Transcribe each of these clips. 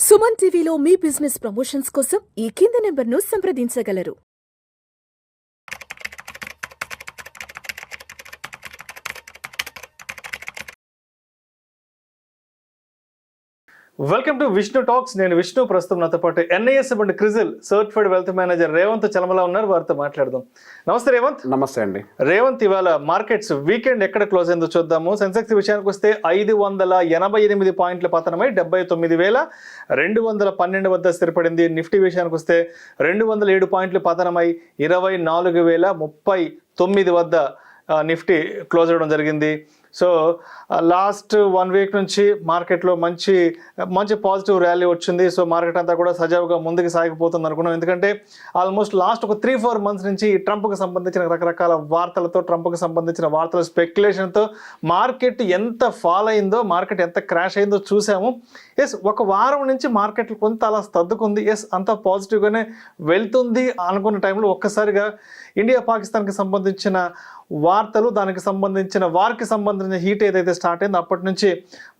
సుమన్ టీవీలో మీ business promotions కోసం ఈ కింది నెంబర్ను సంప్రదించగలరు. Welcome to Vishnu talks. నేను విష్ణు. ప్రస్తుతం నాతో పాటు NIS and Crisil certified wealth manager Revanth Chalamala ఉన్నారు. వారితో మాట్లాడదాం. నమస్తే రేవంత్. నమస్తే అండి. రేవంత్, ఇవాళ మార్కెట్స్ వీకెండ్ ఎక్కడ క్లోజ్ అయిందో చూద్దాము. సెన్సెక్స్ విషయానికి వస్తే 588 పాయింట్ల పతనమై 79,212 వద్ద స్థిరపడింది. నిఫ్టీ విషయానికి వస్తే 207 పాయింట్లు పతనమై 24,039 వద్ద నిఫ్టీ క్లోజ్ అవ్వడం జరిగింది. సో లాస్ట్ 1 వీక్ నుంచి మార్కెట్లో మంచి పాజిటివ్ ర్యాలీ వచ్చింది. సో మార్కెట్ అంతా కూడా సజావుగా ముందుకు సాగిపోతుంది అనుకున్నాం. ఎందుకంటే ఆల్మోస్ట్ లాస్ట్ ఒక 3-4 మంత్స్ నుంచి ట్రంప్కి సంబంధించిన రకరకాల వార్తలతో, ట్రంప్కి సంబంధించిన వార్తల స్పెక్యులేషన్తో మార్కెట్ ఎంత ఫాల్ అయిందో, మార్కెట్ ఎంత క్రాష్ అయిందో చూసాము. ఎస్, ఒక వారం నుంచి మార్కెట్ కొంత అలా సర్దుకుంది. ఎస్, అంత పాజిటివ్గానే వెళ్తుంది అనుకున్న టైంలో ఒక్కసారిగా ఇండియా పాకిస్తాన్కి సంబంధించిన వార్తలు, దానికి సంబంధించిన వార్కి సంబంధించిన హీట్ ఏదైతే స్టార్ట్ అయిందో అప్పటి నుంచి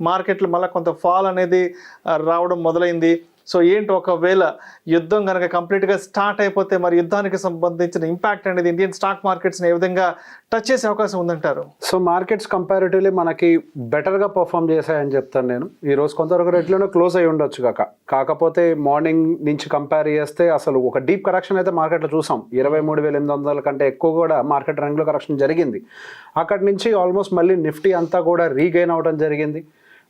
మార్కెట్లో మళ్ళీ కొంత ఫాల్ అనేది రావడం మొదలైంది. సో ఏంటి, ఒకవేళ యుద్ధం కనుక కంప్లీట్గా స్టార్ట్ అయిపోతే మరి యుద్ధానికి సంబంధించిన ఇంపాక్ట్ అనేది ఇండియన్ స్టాక్ మార్కెట్స్ని ఏ విధంగా టచ్ చేసే అవకాశం ఉందంటారు? సో మార్కెట్స్ కంపారిటివ్లీ మనకి బెటర్గా పర్ఫామ్ చేశాయని చెప్తాను నేను. ఈరోజు కొంతవరకు రేట్లోనే క్లోజ్ అయి ఉండొచ్చు కాకపోతే మార్నింగ్ నుంచి కంపేర్ చేస్తే అసలు ఒక డీప్ కరెక్షన్ అయితే మార్కెట్లో చూసాం. 23,800 కంటే ఎక్కువ కూడా మార్కెట్ రంగులో కరెక్షన్ జరిగింది. అక్కడి నుంచి ఆల్మోస్ట్ మళ్ళీ నిఫ్టీ అంతా కూడా రీగెయిన్ అవ్వడం జరిగింది.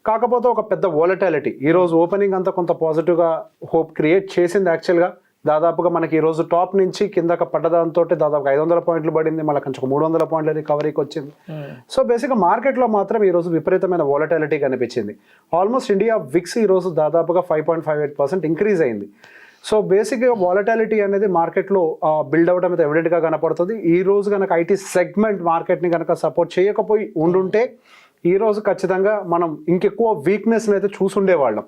కాకపోతే ఒక పెద్ద వాలటాలిటీ ఈరోజు ఓపెనింగ్ అంతా కొంత పాజిటివ్గా హోప్ క్రియేట్ చేసింది. యాక్చువల్గా దాదాపుగా మనకి ఈరోజు టాప్ నుంచి కిందక పడ్డదాంతో దాదాపు 500 పాయింట్లు పడింది. మళ్ళీ కొంచెం 300 పాయింట్ల రికవరీకి వచ్చింది. సో బేసిక్గా మార్కెట్లో మాత్రం ఈరోజు విపరీతమైన వాలటాలిటీ కనిపించింది. ఆల్మోస్ట్ ఇండియా విక్స్ ఈరోజు దాదాపుగా 5.58% ఇంక్రీజ్ అయింది. సో బేసిక్గా వాలటాలిటీ అనేది మార్కెట్లో బిల్డ్ అవ్వడం అయితే ఎవిడెంట్గా కనపడుతుంది. ఈ రోజు కనుక ఐటీ సెగ్మెంట్ మార్కెట్ని కనుక సపోర్ట్ చేయకపోయి ఉండుంటే ఈ రోజు ఖచ్చితంగా మనం ఇంకెక్కువ వీక్నెస్ని అయితే చూసుండేవాళ్ళం.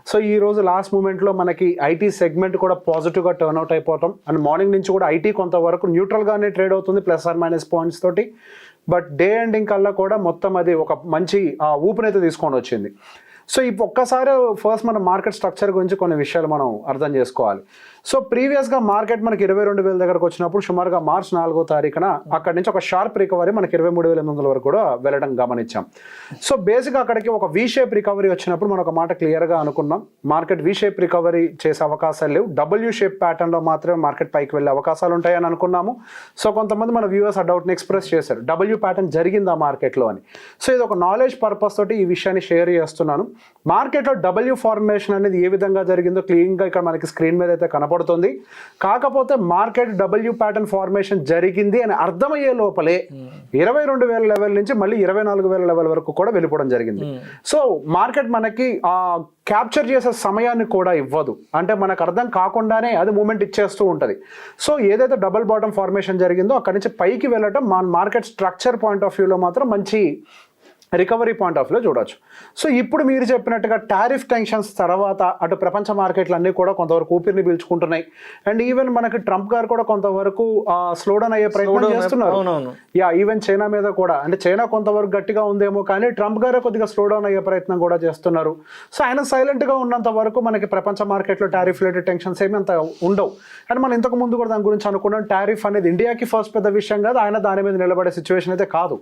సో ఈ రోజు లాస్ట్ మూమెంట్లో మనకి ఐటీ సెగ్మెంట్ కూడా పాజిటివ్గా టర్న్అవుట్ అయిపోవటం, అండ్ మార్నింగ్ నుంచి కూడా ఐటీ కొంతవరకు న్యూట్రల్గానే ట్రేడ్ అవుతుంది, +or- పాయింట్స్ తోటి. బట్ డే ఎండింగ్ కల్లా కూడా మొత్తం అది ఒక మంచి ఊపునైతే తీసుకొని వచ్చింది. సో ఇప్పుడు ఒక్కసారి ఫస్ట్ మన మార్కెట్ స్ట్రక్చర్ గురించి కొన్ని విషయాలు మనం అర్థం చేసుకోవాలి. సో ప్రీవియస్గా మార్కెట్ మనకి 22,000 దగ్గరకు వచ్చినప్పుడు సుమారుగా మార్చ్ 4వ తారీఖున అక్కడి నుంచి ఒక షార్ప్ రికవరీ మనకి 23,800 వరకు కూడా వెళ్ళడం గమనించాం. సో బేసిక్గా అక్కడికి ఒక వి షేప్ రికవరీ వచ్చినప్పుడు మనం ఒక మాట క్లియర్గా అనుకున్నాం, మార్కెట్ వి షేప్ రికవరీ చేసే అవకాశాలు లేవు, డబ్ల్యూ షేప్ ప్యాటర్న్లో మాత్రమే మార్కెట్ పైకి వెళ్ళే అవకాశాలు ఉంటాయని అనుకున్నాము. సో కొంతమంది మన వ్యూవర్స్ ఆ డౌట్ని ఎక్స్ప్రెస్ చేశారు, డబ్ల్యూ ప్యాటర్న్ జరిగిందా మార్కెట్లో అని. సో ఇది ఒక నాలెడ్జ్ పర్పస్ తోటి ఈ విషయాన్ని షేర్ చేస్తున్నాను. మార్కెట్లో డబ్ల్యూ ఫార్మేషన్ అనేది ఏ విధంగా జరిగిందో క్లీన్గా ఇక్కడ మనకి స్క్రీన్ మీద అయితే కనపడుతుంది. కాకపోతే మార్కెట్ డబ్ల్యూ ప్యాటర్న్ ఫార్మేషన్ జరిగింది అని అర్థమయ్యే లోపలే 22,000 లెవెల్ నుంచి మళ్ళీ 24,000 లెవెల్ వరకు కూడా వెళ్ళిపోవడం జరిగింది. సో మార్కెట్ మనకి క్యాప్చర్ చేసే సమయాన్ని కూడా ఇవ్వదు, అంటే మనకు అర్థం కాకుండానే అది మూమెంట్ ఇచ్చేస్తూ ఉంటుంది. సో ఏదైతే డబుల్ బాటమ్ ఫార్మేషన్ జరిగిందో అక్కడి నుంచి పైకి వెళ్ళటం మన మార్కెట్ స్ట్రక్చర్ పాయింట్ ఆఫ్ వ్యూలో మాత్రం మంచి రికవరీ పాయింట్ ఆఫ్ వ్యూలో చూడొచ్చు. సో ఇప్పుడు మీరు చెప్పినట్టుగా టారిఫ్ టెన్షన్స్ తర్వాత అటు ప్రపంచ మార్కెట్లు అన్నీ కూడా కొంతవరకు ఊపిరిని పీల్చుకుంటున్నాయి. అండ్ ఈవెన్ మనకి ట్రంప్ గారు కూడా కొంతవరకు స్లో డౌన్ అయ్యే ప్రయత్నం చేస్తున్నారు. ఈవెన్ చైనా మీద కూడా, అంటే చైనా కొంతవరకు గట్టిగా ఉందేమో కానీ ట్రంప్ గారే కొద్దిగా స్లో డౌన్ అయ్యే ప్రయత్నం కూడా చేస్తున్నారు. సో ఆయన సైలెంట్గా ఉన్నంత వరకు మనకి ప్రపంచ మార్కెట్లో టారిఫ్ రిలేటెడ్ టెన్షన్స్ ఏమి అంత ఉండవు. అండ్ మనం ఇంతకు ముందు కూడా దాని గురించి అనుకున్నాం, టారిఫ్ అనేది ఇండియాకి ఫస్ట్ పెద్ద విషయం కాదు, ఆయన దాని మీద నిలబడే సిచ్యువేషన్ అయితే కాదు.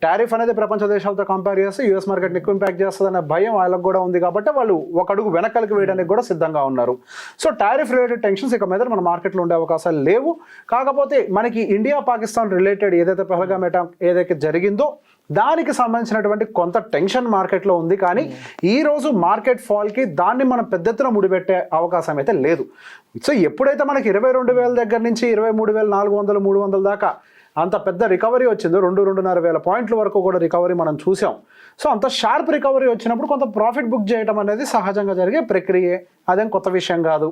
టారిఫ్ అనేది ప్రపంచ దేశాలతో కంపేర్ చేస్తే యూఎస్ మార్కెట్ని ఎక్కువ ఇంపాక్ట్ చేస్తుంది అనే భయం వాళ్ళకు కూడా ఉంది కాబట్టి వాళ్ళు ఒక అడుగు వెనకాలకి వేయడానికి కూడా సిద్ధంగా ఉన్నారు. సో టారిఫ్ రిలేటెడ్ టెన్షన్స్ ఇక మీద మన మార్కెట్లో ఉండే అవకాశాలు లేవు. కాకపోతే మనకి ఇండియా పాకిస్తాన్ రిలేటెడ్ ఏదైతే పహల్గామ్ అటాక్ ఏదైతే జరిగిందో దానికి సంబంధించినటువంటి కొంత టెన్షన్ మార్కెట్లో ఉంది. కానీ ఈ రోజు మార్కెట్ ఫాల్కి దాన్ని మనం పెద్ద ఎత్తున ముడిపెట్టే అవకాశం అయితే లేదు. సో ఎప్పుడైతే మనకి 22,000 దగ్గర నుంచి 23,400, 300 దాకా అంత పెద్ద రికవరీ వచ్చిందో, 2,500 పాయింట్ల వరకు కూడా రికవరీ మనం చూసాం. సో అంత షార్ప్ రికవరీ వచ్చినప్పుడు కొంత ప్రాఫిట్ బుక్ చేయడం అనేది సహజంగా జరిగే ప్రక్రియే, అదేం కొత్త విషయం కాదు.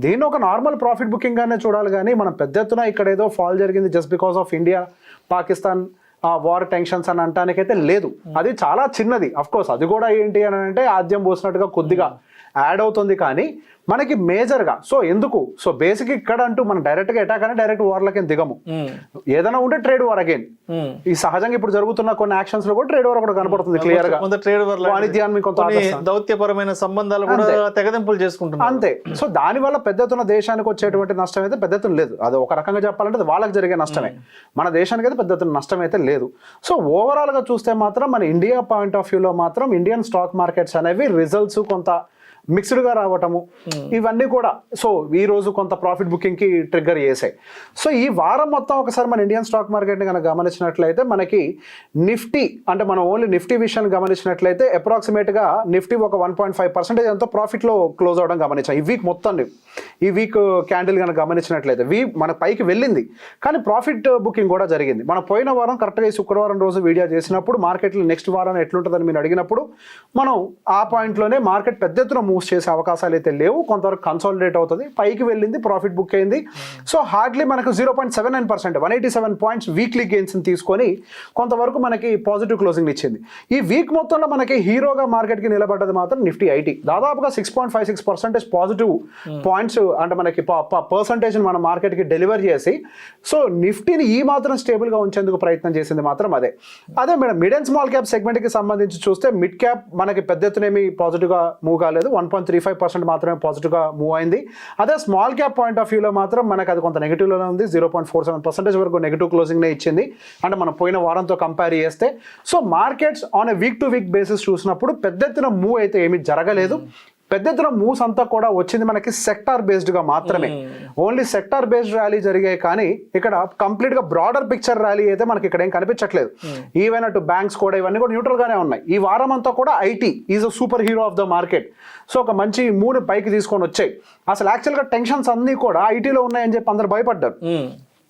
దీన్ని ఒక నార్మల్ ప్రాఫిట్ బుకింగ్గానే చూడాలి. కానీ మనం పెద్ద ఎత్తున ఇక్కడ ఏదో ఫాల్ జరిగింది just because of India Pakistan war tensions అని అనటానికైతే లేదు. అది చాలా చిన్నది. అఫ్ కోర్స్ అది కూడా ఏంటి అని అంటే ఆద్యం పోసినట్టుగా కొద్దిగా యాడ్ అవుతుంది కానీ మనకి మేజర్గా సో ఎందుకు సో బేసిక్ ఇక్కడ అంటూ మనం డైరెక్ట్గా అటాక్ అని డైరెక్ట్ వార్లకి దిగము. ఏదైనా ఉంటే ట్రేడ్ వార్ అగైన్ ఈ సహజంగా ఇప్పుడు జరుగుతున్న కొన్ని యాక్షన్స్ లో కూడా ట్రేడ్ వార్ కూడా కనపడుతుంది క్లియర్ గా. ట్రేడ్ వార్ వాణిజ్యాన్ని కొంత దౌత్యపరమైన సంబంధాలు కూడా తెగదింపులు చేసుకుంటున్నారు అంతే. సో దాని వల్ల పెద్ద ఎత్తున దేశానికి వచ్చేటువంటి నష్టం అయితే పెద్ద ఎత్తున లేదు. అది ఒక రకంగా చెప్పాలంటే అది వాళ్ళకి జరిగే నష్టమే, మన దేశానికి అయితే పెద్ద ఎత్తున నష్టం అయితే లేదు. సో ఓవరాల్ గా చూస్తే మాత్రం మన ఇండియా పాయింట్ ఆఫ్ వ్యూలో మాత్రం ఇండియన్ స్టాక్ మార్కెట్స్ అనేవి రిజల్ట్స్ కొంత మిక్స్డ్గా రావటము ఇవన్నీ కూడా సో ఈ రోజు కొంత ప్రాఫిట్ బుకింగ్కి ట్రిగ్గర్ చేసాయి. సో ఈ వారం మొత్తం ఒకసారి మన ఇండియన్ స్టాక్ మార్కెట్ని కనుక గమనించినట్లయితే మనకి నిఫ్టీ అంటే మనం ఓన్లీ నిఫ్టీ విషయాన్ని గమనించినట్లయితే అప్రాక్సిమేట్గా నిఫ్టీ ఒక 1.5% ఎంతో ప్రాఫిట్లో క్లోజ్ అవడం గమనించాం ఈ వీక్ మొత్తం. ఈ వీక్ క్యాండిల్ కనుక గమనించినట్లయితే మన పైకి వెళ్ళింది కానీ ప్రాఫిట్ బుకింగ్ కూడా జరిగింది. మనం పోయిన వారం కరెక్ట్గా ఈ శుక్రవారం రోజు వీడియో చేసినప్పుడు మార్కెట్లో నెక్స్ట్ వారం ఎట్లుంటుందని మీరు అడిగినప్పుడు మనం ఆ పాయింట్లోనే మార్కెట్ పెద్ద ఎత్తున మూవ్స్ చేసే అవకాశాలు అయితే లేవు, కొంతవరకు కన్సాలిడేట్ అవుతుంది, పైకి వెళ్ళింది, ప్రాఫిట్ బుక్ అయింది. సో హార్డ్లీ మనకు 0.79% 187 పాయింట్స్ వీక్లీ గెయిన్స్ తీసుకొని కొంతవరకు మనకి పాజిటివ్ క్లోజింగ్ ఇచ్చింది. ఈ వీక్ మొత్తంలో మనకి హీరోగా మార్కెట్కి నిలబడ్డది మాత్రం నిఫ్టీ ఐటీ దాదాపుగా 6.56% పాజిటివ్ పాయింట్స్ అంటే మనకి పర్సంటేజ్ మన మార్కెట్కి డెలివర్ చేసి సో నిఫ్టీని ఈ మాత్రం స్టేబుల్గా ఉంచేందుకు ప్రయత్నం చేసింది మాత్రం అదే madam. Mid and small cap సెగ్మెంట్కి సంబంధించి చూస్తే మిడ్ క్యాప్ మనకి పెద్ద ఎత్తునేమి పాజిటివ్గా మూవ్ కాలేదు, 1.35% మాత్రమే పాజిటివ్గా మూవ్ అయింది. అదే స్మాల్ క్యాప్ పాయింట్ ఆఫ్ వ్యూలో మాత్రం మనకు అది కొంత నెగిటివ్లోనే ఉంది, 0.47% వరకు నెగిటివ్ క్లోజింగ్నే ఇచ్చింది అంటే మనం పోయిన వారంతో కంపేర్ చేస్తే. So markets on a week to week basis చూసినప్పుడు పెద్ద ఎత్తున మూవ్ అయితే ఏమీ జరగలేదు. పెద్ద ఎత్తున మూవ్స్ అంతా కూడా వచ్చింది మనకి సెక్టార్ బేస్డ్గా మాత్రమే, ఓన్లీ సెక్టార్ బేస్డ్ ర్యాలీ జరిగాయి కానీ ఇక్కడ కంప్లీట్గా బ్రాడర్ పిక్చర్ ర్యాలీ అయితే మనకి ఇక్కడ ఏం కనిపించట్లేదు. ఈవెన్ అటు బ్యాంక్స్ కూడా ఇవన్నీ కూడా న్యూట్రల్గానే ఉన్నాయి. ఈ వారం అంతా కూడా IT is a super hero of the market. So ఒక మంచి మూడు పైకి తీసుకొని వచ్చాయి. అసలు యాక్చువల్గా టెన్షన్స్ అన్నీ కూడా ఐటీలో ఉన్నాయని చెప్పి అందరు భయపడ్డారు,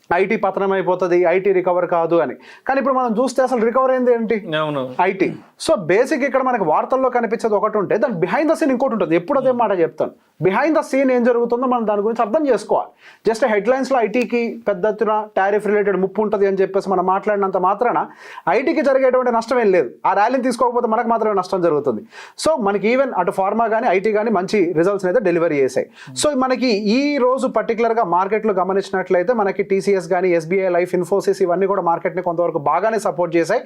ఐటీ పతనం అయిపోతుంది, ఐటీ రికవర్ కాదు అని. కానీ ఇప్పుడు మనం చూస్తే అసలు రికవర్ అయింది ఏంటి ఐటీ. సో బేసిక్ ఇక్కడ మనకి వార్తల్లో కనిపించేది ఒకటి ఉంటే దాని బిహైండ్ ద సీన్ ఇంకోటి ఉంటుంది. ఎప్పుడు అదే మాట చెప్తాను, బిహైండ్ ద సీన్ ఏం జరుగుతుందో మనం దాని గురించి అర్థం చేసుకోవాలి. జస్ట్ హెడ్లైన్స్లో ఐటీకి పెద్ద ఎత్తున టారిఫ్ రిలేటెడ్ ముప్పు ఉంటుంది అని చెప్పేసి మనం మాట్లాడినంత మాత్రాన ఐటీకి జరిగేటువంటి నష్టం ఏం లేదు. ఆ ర్యాలీని తీసుకోకపోతే మనకు మాత్రమే నష్టం జరుగుతుంది. సో మనకి ఈవెన్ అటు ఫార్మా కానీ ఐటీ కానీ మంచి రిజల్ట్స్ అయితే డెలివరీ చేశాయి. సో మనకి ఈ రోజు పర్టికులర్గా మార్కెట్లో గమనించినట్లయితే మనకి టీసీఎస్ కానీ ఎస్బీఐ లైఫ్, ఇన్ఫోసిస్ ఇవన్నీ కూడా మార్కెట్ని కొంతవరకు బాగానే సపోర్ట్ చేశాయి.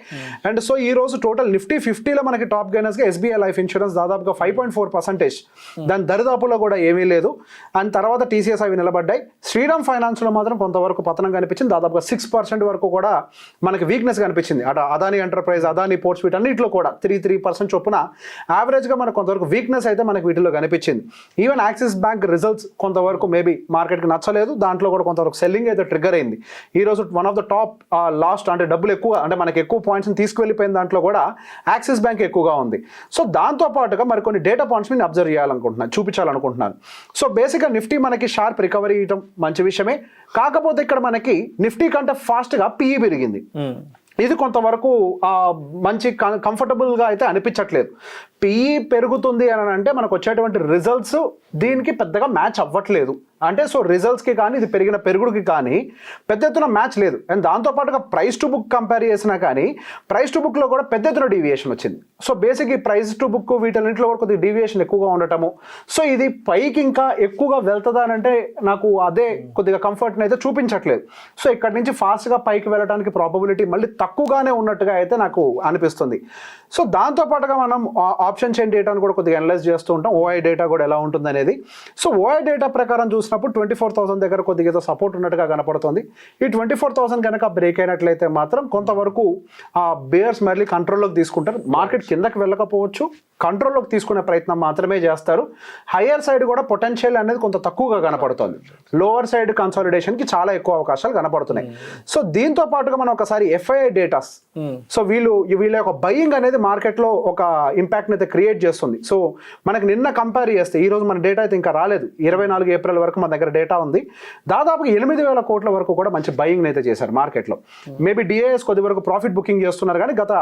అండ్ సో ఈ రోజు టోటల్ నిఫ్టీ 50లో మనకి టాప్ గైనర్స్గా ఎస్బీఐ లైఫ్ ఇన్సూరెన్స్ దాదాపుగా 5.4%, దాని దరిదాపులో కూడా ఏమీ లేదు. అండ్ తర్వాత టీసీఎస్ అవి నిలబడ్డాయి. శ్రీరామ్ ఫైనాన్స్లో మాత్రం కొంతవరకు పతనం కనిపించింది, దాదాపుగా 6% వరకు కూడా మనకి వీక్నెస్ కనిపించింది. అటు అదాని ఎంటర్ప్రైజ్, అదాని పోర్ట్స్ వీటన్నిటిలో కూడా 3% చొప్పున యావరేజ్గా మనకు కొంతవరకు వీక్నెస్ అయితే మనకి వీటిలో కనిపించింది. ఈవెన్ యాక్సిస్ బ్యాంక్ రిజల్ట్స్ కొంతవరకు మేబీ మార్కెట్కి నచ్చలేదు, దాంట్లో కూడా కొంతవరకు సెల్లింగ్ అయితే ట్రిగ్గర్ అయింది. ఈ రోజు one of the top last అంటే డబ్బులు ఎక్కువ అంటే మనకి ఎక్కువ పాయింట్స్ని తీసుకువెళ్ళిపోయిన దాంట్లో కూడా యాక్సిస్ బ్యాంక్ ఎక్కువగా ఉంది. సో దాంతో పాటుగా మరి కొన్ని డేటా పాయింట్స్ నేను అబ్జర్వ్ చేయాలనుకుంటున్నాను, చూపించాలనుకుంటున్నాను. సో బేసిక్గా నిఫ్టీ మనకి షార్ప్ రికవరీ ఇవ్వడం మంచి విషయమే. కాకపోతే ఇక్కడ మనకి నిఫ్టీ కంటే ఫాస్ట్గా పిఈ పెరిగింది. ఇది కొంతవరకు మంచి కంఫర్టబుల్గా అయితే అనిపించట్లేదు. పిఈ పెరుగుతుంది అని అంటే మనకు వచ్చేటువంటి రిజల్ట్స్ దీనికి పెద్దగా మ్యాచ్ అవ్వట్లేదు. అంటే సో రిజల్ట్స్కి కానీ ఇది పెరిగిన పెరుగుడికి కానీ పెద్ద ఎత్తున మ్యాచ్ లేదు. అండ్ దాంతోపాటుగా ప్రైస్ టు బుక్ కంపేర్ చేసినా కానీ ప్రైస్ టు బుక్లో కూడా పెద్ద ఎత్తున డీవియేషన్ వచ్చింది. సో బేసిక్ ఈ ప్రైస్ టు బుక్ వీటన్నింటిలో కూడా కొద్దిగా డీవియేషన్ ఎక్కువగా ఉండటము. సో ఇది పైకి ఇంకా ఎక్కువగా వెళ్తుందా అని అంటే నాకు అదే కొద్దిగా కంఫర్ట్ని అయితే చూపించట్లేదు. సో ఇక్కడ నుంచి ఫాస్ట్గా పైకి వెళ్ళడానికి ప్రాబబిలిటీ మళ్ళీ తక్కువగానే ఉన్నట్టుగా అయితే నాకు అనిపిస్తుంది. సో దాంతోపాటుగా మనం ఆప్షన్ చైన్ డేటాను కూడా కొద్దిగా అనలైజ్ చేస్తూ ఉంటాం, ఓఐ డేటా కూడా ఎలా ఉంటుంది అనేది. సో ఓఐ డేటా ప్రకారం చూసినప్పుడు 24,000 దగ్గర కొద్దిగా సపోర్ట్ ఉన్నట్టుగా కనపడుతుంది. ఈ 24,000 కనుక బ్రేక్ అయినట్లయితే మాత్రం కొంతవరకు ఆ బేర్స్ మళ్ళీ కంట్రోల్లోకి తీసుకుంటారు. మార్కెట్ కిందకి వెళ్ళకపోవచ్చు, కంట్రోల్లోకి తీసుకునే ప్రయత్నం మాత్రమే చేస్తారు. హయ్యర్ సైడ్ కూడా పొటెన్షియల్ అనేది కొంత తక్కువగా కనపడుతుంది, లోవర్ సైడ్ కన్సాలిడేషన్కి చాలా ఎక్కువ అవకాశాలు కనపడుతున్నాయి. సో దీంతో పాటుగా మనం ఒకసారి ఎఫ్ఐఐ డేటాస్, సో వీళ్ళ యొక్క బయింగ్ అనేది మార్కెట్లో ఒక ఇంపాక్ట్ని అయితే క్రియేట్ చేస్తుంది. సో మనకి నిన్న కంపేర్ చేస్తే ఈ రోజు మన డేటా అయితే ఇంకా రాలేదు, 24 ఏప్రిల్ వరకు మన దగ్గర డేటా ఉంది. దాదాపుగా 8,000 కోట్ల వరకు కూడా మంచి బయింగ్ అయితే చేశారు మార్కెట్లో. మేబీ డిఐఎస్ కొద్ది వరకు ప్రాఫిట్ బుకింగ్ చేస్తున్నారు కానీ గత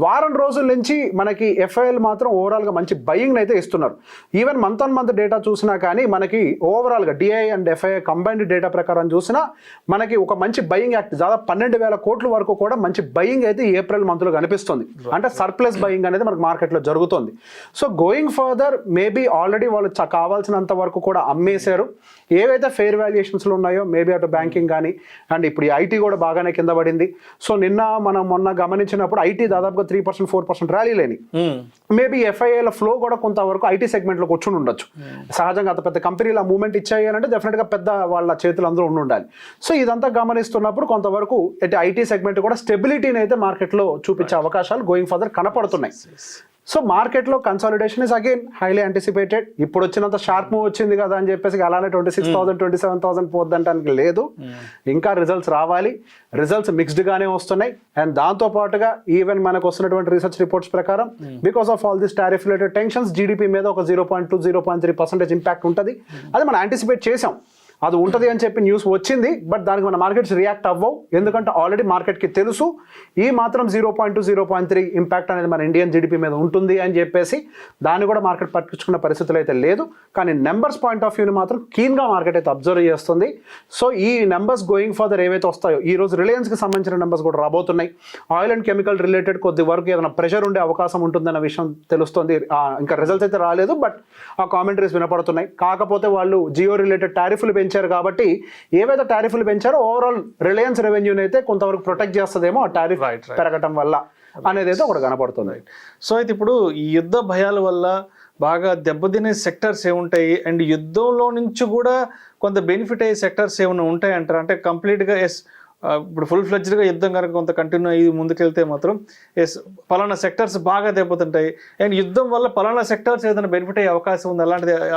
వారం రోజుల నుంచి మనకి ఎఫ్ఐఎల్ మాత్రం ఓవరాల్గా మంచి బయింగ్ అయితే ఇస్తున్నారు. Even month on month data చూసినా కానీ మనకి ఓవరాల్గా DI and FII combined data ప్రకారం చూసినా మనకి ఒక మంచి బయింగ్ యాక్ట్ దాదాపు 12,000 కోట్ల వరకు కూడా మంచి బయింగ్ అయితే ఏప్రిల్ మంత్లో కనిపిస్తుంది. అంటే సర్ప్లస్ బయింగ్ అనేది మనకి మార్కెట్లో జరుగుతుంది. So going further maybe already వాళ్ళు కావాల్సినంత వరకు కూడా అమ్మేశారు. ఏవైతే ఫెయిర్ వాల్యుయేషన్స్లో ఉన్నాయో మేబీ అటు బ్యాంకింగ్ కానీ అండ్ ఇప్పుడు ఈ ఐటీ కూడా బాగానే కింద పడింది. సో మనం మొన్న గమనించినప్పుడు ఐటీ దాదాపుగా 3% 4% ర్యాలీ లేని మేబీ ఎఫ్ఐఐల ఫ్లో కూడా కొంతవరకు ఐటీ సెగ్మెంట్లోకి వచ్చి ఉండొచ్చు. సహజంగా అంత పెద్ద కంపెనీలు ఆ మూవ్మెంట్ ఇచ్చాయి అంటే డెఫినెట్గా పెద్ద వాళ్ళ చేతులు అందరూ ఉండాలి. సో ఇదంతా గమనిస్తున్నప్పుడు కొంతవరకు ఐటీ సెగ్మెంట్ కూడా స్టెబిలిటీని అయితే మార్కెట్లో చూపించే అవకాశాలు గోయింగ్ ఫర్దర్ కనపడుతున్నాయి. సో మార్కెట్లో consolidation is again highly anticipated. ఇప్పుడు వచ్చినంత షార్ప్ మూవ్ వచ్చింది కదా అని చెప్పేసి అలానే 26,000 27,000 పోద్దంటానికి లేదు. ఇంకా రిజల్ట్స్ రావాలి. రిజల్ట్స్ మిక్స్డ్గానే వస్తున్నాయి. అండ్ దాంతో పాటుగా ఈవెన్ మనకు వస్తున్నటువంటి రీసెర్చ్ రిపోర్ట్స్ ప్రకారం because of all this tariff related tensions GDP మీద ఒక 0.2 0.3% ఇంపాక్ట్ ఉంటుంది. అది మనం యాంటిసిపేట్ చేసాం. అది ఉంటుంది అని చెప్పి న్యూస్ వచ్చింది. బట్ దానికి మన మార్కెట్స్ రియాక్ట్ అవ్వవు. ఎందుకంటే ఆల్రెడీ మార్కెట్కి తెలుసు ఈ మాత్రం 0.2 0.3 ఇంపాక్ట్ అనేది మన ఇండియన్ జీడిపి మీద ఉంటుంది అని చెప్పేసి దాన్ని కూడా మార్కెట్ పట్టించుకున్న పరిస్థితులు అయితే లేదు. కానీ నెంబర్స్ పాయింట్ ఆఫ్ వ్యూని మాత్రం కీన్గా మార్కెట్ అయితే అబ్జర్వ్ చేస్తుంది. సో ఈ నెంబర్స్ గోయింగ్ ఫర్దర్ ఏవైతే వస్తాయో ఈ రోజు రిలయన్స్కి సంబంధించిన నెంబర్స్ కూడా రాబోతున్నాయి. ఆయిల్ అండ్ కెమికల్ రిలేటెడ్ కొద్ది వరకు ఏదైనా ప్రెషర్ ఉండే అవకాశం ఉంటుందన్న విషయం తెలుస్తుంది. ఇంకా రిజల్ట్స్ అయితే రాలేదు బట్ ఆ కామెంటరీస్ వినపడుతున్నాయి. కాకపోతే వాళ్ళు జియో రిలేటెడ్ టారిఫ్లు పెంచారు కాబట్టి ఏవైతే టారిఫ్లు పెంచారో ఓవరాల్ రిలయన్స్ రెవెన్యూని అయితే కొంతవరకు ప్రొటెక్ట్ చేస్తుందేమో ఆ టారిఫ్ పెరగటం వల్ల అనేది అయితే ఒకటి కనపడుతుంది. సో అయితే ఇప్పుడు ఈ యుద్ధ భయాల వల్ల బాగా దెబ్బతినే సెక్టర్స్ ఏముంటాయి అండ్ యుద్ధంలో నుంచి కూడా కొంత బెనిఫిట్ అయ్యే సెక్టర్స్ ఏమైనా ఉంటాయి అంటారు? అంటే కంప్లీట్గా ఇప్పుడు ఫుల్ ఫ్లెడ్జ్డ్గా యుద్ధం కనుక కొంత కంటిన్యూ అయ్యి ముందుకెళ్తే మాత్రం పలానా సెక్టర్స్ బాగా దెబ్బతింటాయి అండ్ యుద్ధం వల్ల పలానా సెక్టర్స్ ఏదైనా బెనిఫిట్ అయ్యే అవకాశం ఉంది,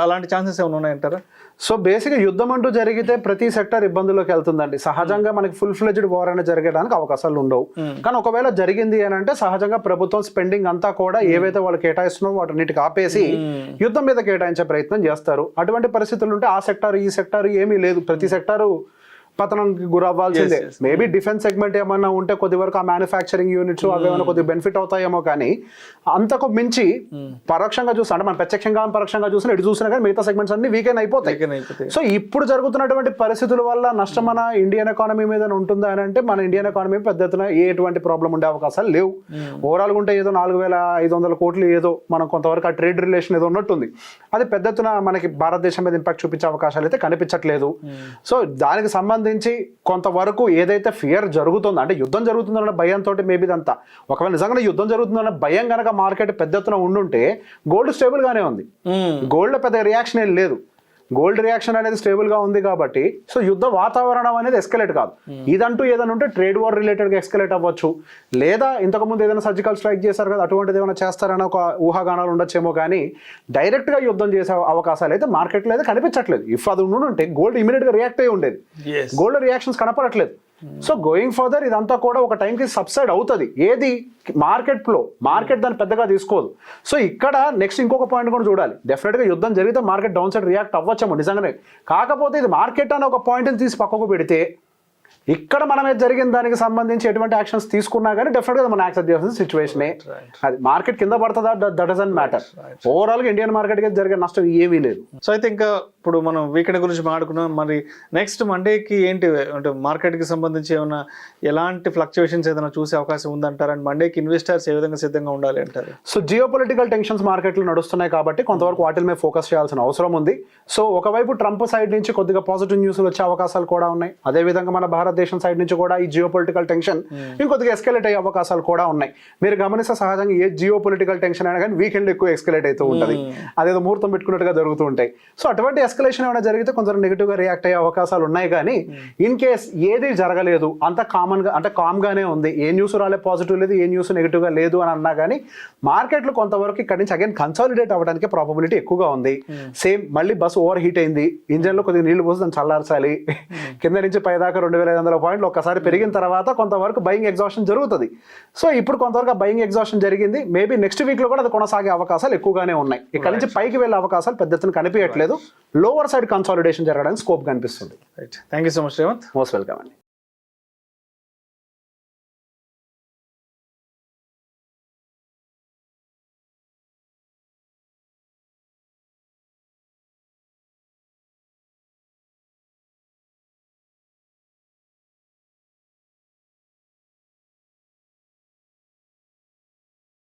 అలాంటి ఛాన్సెస్ ఏమైనా ఉన్నాయంటారా? సో బేసిక్గా యుద్ధం అంటూ జరిగితే ప్రతి సెక్టర్ ఇబ్బందుల్లోకి వెళ్తుందండి. సహజంగా మనకి ఫుల్ ఫ్లెడ్జ్డ్ వార్ అనేది జరగడానికి అవకాశాలు ఉండవు. కానీ ఒకవేళ జరిగింది అని అంటే సహజంగా ప్రభుత్వం స్పెండింగ్ అంతా కూడా ఏవైతే వాళ్ళు కేటాయిస్తున్నారో వాటిన్నిటికి ఆపేసి యుద్ధం మీద కేటాయించే ప్రయత్నం చేస్తారు. అటువంటి పరిస్థితులు ఉంటే ఆ సెక్టర్ ఈ సెక్టర్ ఏమీ లేదు, ప్రతి సెక్టారు పతనానికి గురవ్వాల్సిందే. మేబీ డిఫెన్స్ సెగ్మెంట్ ఏమన్నా ఉంటే కొద్ది వరకు ఆ మ్యానుఫ్యాక్చరింగ్ యూనిట్స్ అవి ఏమైనా కొద్దిగా బెనిఫిట్ అవుతాయేమో. కానీ అంతకు మించి పరోక్షంగా చూస్తే అంటే మనం ప్రత్యక్షంగా పరోక్షంగా చూసినా ఎటు చూసినా కానీ మిగతా సెగ్మెంట్స్ అన్ని వీకెన్ అయిపోతాయి. సో ఇప్పుడు జరుగుతున్నటువంటి పరిస్థితుల వల్ల నష్టం మన ఇండియన్ ఎకానమీ మీద ఉంటుందా అని అంటే మన ఇండియన్ ఎకానమీ పెద్ద ఎత్తున ఎటువంటి ప్రాబ్లం ఉండే అవకాశాలు లేవు. ఓవరాల్గా ఉంటే ఏదో 4,500 కోట్లు ఏదో మనం కొంతవరకు ఆ ట్రేడ్ రిలేషన్ ఏదో ఉన్నట్టుంది. అది పెద్ద ఎత్తున మనకి భారతదేశం మీద ఇంపాక్ట్ చూపించే అవకాశాలు అయితే కనిపించట్లేదు. సో దానికి సంబంధించి కొంతవరకు ఏదైతే ఫియర్ జరుగుతుందో అంటే యుద్ధం జరుగుతుందన్న భయంతో మేబీ ఇదంతా ఒకవేళ నిజంగా యుద్ధం జరుగుతుందన్న భయం కనుక మార్కెట్ పెద్ద ఎత్తున ఉండుంటే గోల్డ్ స్టేబుల్ గానే ఉంది. గోల్డ్ పెద్ద రియాక్షన్ ఏం లేదు. గోల్డ్ రియాక్షన్ అనేది స్టేబుల్ గా ఉంది కాబట్టి సో యుద్ధ వాతావరణం అనేది ఎస్కలేట్ కాదు. ఇదంటూ ఏదైనా ఉంటే ట్రేడ్ వార్ రిలేటెడ్ గా ఎస్కలేట్ అవ్వచ్చు, లేదా ఇంతకుముందు ఏదైనా సర్జికల్ స్ట్రైక్ చేశారు కదా అటువంటిది ఏమైనా చేస్తారని ఒక ఊహాగానాలు ఉండొచ్చేమో. కానీ డైరెక్ట్ గా యుద్ధం చేసే అవకాశాలు అయితే మార్కెట్లో అయితే కనిపించట్లేదు. ఇఫ్ అది ఉంటే గోల్డ్ ఇమీడియట్ గా రియాక్ట్ అయ్యి ఉండేది. గోల్డ్ రియాక్షన్స్ కనపడట్లేదు. సో గోయింగ్ ఫర్దర్ ఇదంతా కూడా ఒక టైంకి సబ్సైడ్ అవుతుంది. ఏది మార్కెట్ ఫ్లో, మార్కెట్ దాన్ని పెద్దగా తీసుకోదు. సో ఇక్కడ నెక్స్ట్ ఇంకొక పాయింట్ కూడా చూడాలి. డెఫినెట్గా యుద్ధం జరిగితే మార్కెట్ డౌన్ సైడ్ రియాక్ట్ అవ్వచ్చేమో నిజంగానే. కాకపోతే ఇది మార్కెట్ అని ఒక పాయింట్ని తీసి పక్కకు పెడితే ఇక్కడ మనమే జరిగిన దానికి సంబంధించి ఎటువంటి యాక్షన్స్ తీసుకున్నా కానీ డెఫినెట్గా మనం యాక్సెప్ట్ చేయాల్సిన సిచ్యువేషనే. అది మార్కెట్ కింద పడుతుందా దట్ డజంట్ మ్యాటర్. ఓవరాల్గా ఇండియన్ మార్కెట్కి జరిగే నష్టం ఏమీ లేదు. సో అయితే ఇంకా ఇప్పుడు మనం వీకెండ్ గురించి మాట్లాడుకున్నాం. మరి నెక్స్ట్ మండేకి ఏంటి అంటే మార్కెట్కి సంబంధించి ఏమైనా ఎలాంటి ఫ్లక్చువేషన్స్ ఏదైనా చూసే అవకాశం ఉందంటారు? అండ్ మండేకి ఇన్వెస్టర్స్ ఏ విధంగా సిద్ధంగా ఉండాలి అంటారు? సో జియో పొలిటికల్ టెన్షన్స్ మార్కెట్లో నడుస్తున్నాయి కాబట్టి కొంతవరకు వాటి మీద ఫోకస్ చేయాల్సిన అవసరం ఉంది. సో ఒకవైపు ట్రంప్ సైడ్ నుంచి కొద్దిగా పాజిటివ్ న్యూస్లు వచ్చే అవకాశాలు కూడా ఉన్నాయి. అదేవిధంగా మన భారతదేశం సైడ్ నుంచి కూడా ఈ జియో పొలిటికల్ టెన్షన్ ఇంకొద్దిగా ఎస్కలేట్ అయ్యే అవకాశాలు కూడా ఉన్నాయి. మీరు గమనిస్తే సహజంగా ఏ జియో పొలిటికల్ టెన్షన్ అయినా కానీ వీకెండ్ ఎక్కువ ఎస్కలేట్ అవుతూ ఉంటుంది. అదేదో ముహూర్తం పెట్టుకున్నట్టుగా జరుగుతూ ఉంటాయి. సో అటువంటి ఎస్కలేషన్ ఏమైనా జరిగితే కొంచెం నెగిటివ్ గా రియాక్ట్ అయ్యే అవకాశాలు ఉన్నాయి. కానీ ఇన్ కేస్ ఏది జరగలేదు, అంత కామన్ గా అంటే కామ్ గానే ఉంది, ఏ న్యూస్ రాలే పాజిటివ్ లేదు, ఏ న్యూస్ నెగిటివ్ గా లేదు అని అన్నా కానీ మార్కెట్లు కొంతవరకు ఇక్కడ నుంచి అగైన్ కన్సాలిడేట్ అవ్వడానికి ప్రాబబిలిటీ ఎక్కువగా ఉంది. సేమ్ మళ్ళీ బస్సు ఓవర్ హీట్ అయింది, ఇంజన్ లో కొద్దిగా నీళ్లు పోసి దాన్ని చల్లార్చాలి, కింద నుంచి పైదాకా 2,500 పాయింట్లు ఒక్కసారి పెరిగిన తర్వాత కొంతవరకు బయింగ్ ఎగ్జాషన్ జరుగుతుంది. సో ఇప్పుడు కొంతవరకు బయింగ్ ఎగ్జాషన్ జరిగింది. మేబీ నెక్స్ట్ వీక్ లో కూడా అది కొనసాగే అవకాశాలు ఎక్కువగానే ఉన్నాయి. ఇక్కడ నుంచి పైకి వెళ్ళే అవకాశాలు పెద్ద ఎత్తున కనిపించట్లేదు. లోవర్ సైడ్ కన్సాలిడేషన్ జరగడానికి స్కోప్ కనిపిస్తుంది. Thank you so much Revanth. Most welcome అండి.